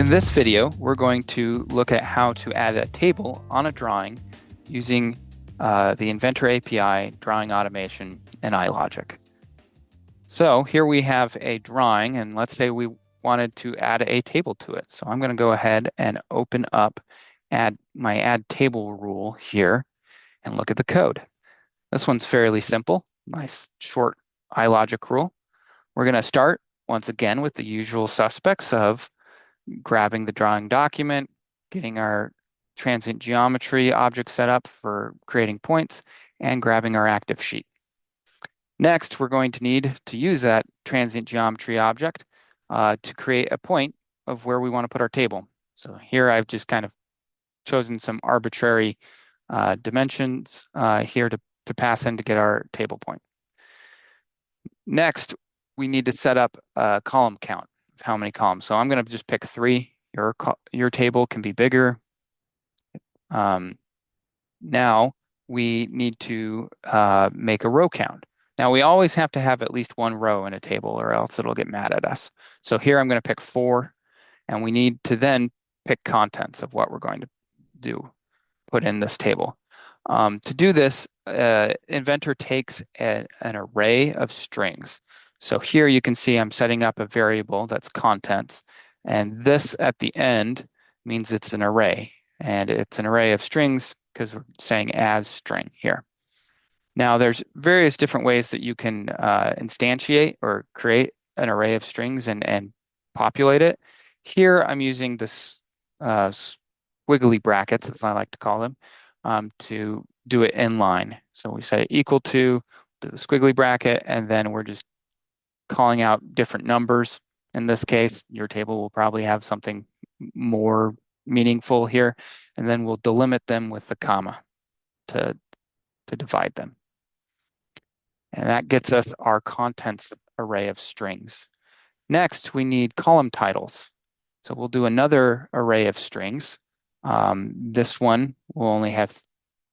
In this video, we're going to look at how to add a table on a drawing using the Inventor API, drawing automation, and iLogic. So here we have a drawing, and let's say we wanted to add a table to it. So I'm going to go ahead and open up my add table rule here and look at the code. This one's fairly simple, nice short iLogic rule. We're going to start once again with the usual suspects of grabbing the drawing document, getting our transient geometry object set up for creating points, and grabbing our active sheet. Next, we're going to need to use that transient geometry object to create a point of where we want to put our table. So here I've just kind of chosen some arbitrary dimensions here to pass in to get our table point. Next, we need to set up a column count of how many columns. So I'm going to just pick 3. Your table can be bigger. Now we need to make a row count. Now we always have to have at least 1 row in a table or else it'll get mad at us. So here I'm going to pick 4, and we need to then pick contents of what we're going to put in this table. To do this, Inventor takes an array of strings. So here you can see I'm setting up a variable that's contents, and this at the end means it's an array, and it's an array of strings because we're saying as string here. Now there's various different ways that you can instantiate or create an array of strings and populate it. Here I'm using this squiggly brackets, as I like to call them, to do it in line. So we set it equal to the squiggly bracket, and then we're just calling out different numbers. In this case, your table will probably have something more meaningful here, and then we'll delimit them with the comma to divide them. And that gets us our contents array of strings. Next, we need column titles. So we'll do another array of strings. This one will only have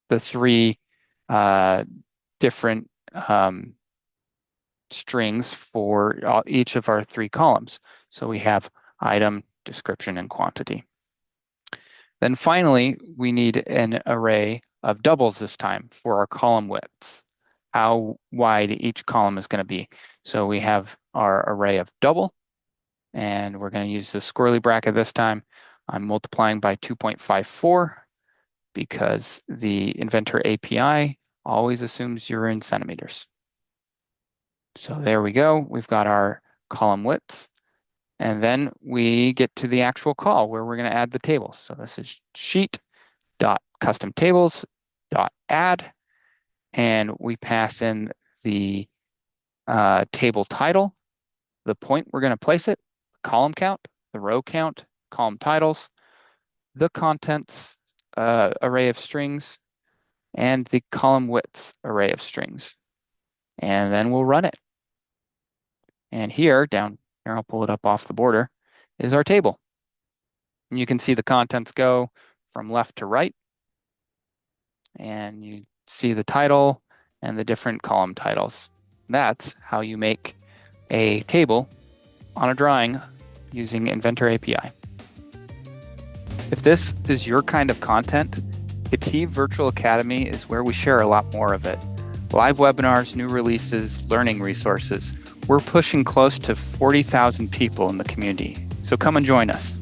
the 3 different strings for each of our 3 columns. So we have item, description, and quantity. Then finally, we need an array of doubles this time for our column widths, how wide each column is going to be. So we have our array of double, and we're going to use the squirrely bracket this time. I'm multiplying by 2.54 because the Inventor API always assumes you're in centimeters. So there we go. We've got our column widths. And then we get to the actual call where we're going to add the table. So this is sheet.CustomTables.Add. And we pass in the table title, the point we're going to place it, the column count, the row count, column titles, the contents array of strings, and the column widths array of strings. And then we'll run it. And here, down here, I'll pull it up off the border, is our table. And you can see the contents go from left to right. And you see the title and the different column titles. That's how you make a table on a drawing using Inventor API. If this is your kind of content, KETIV Virtual Academy is where we share a lot more of it. Live webinars, new releases, learning resources. We're pushing close to 40,000 people in the community, so come and join us.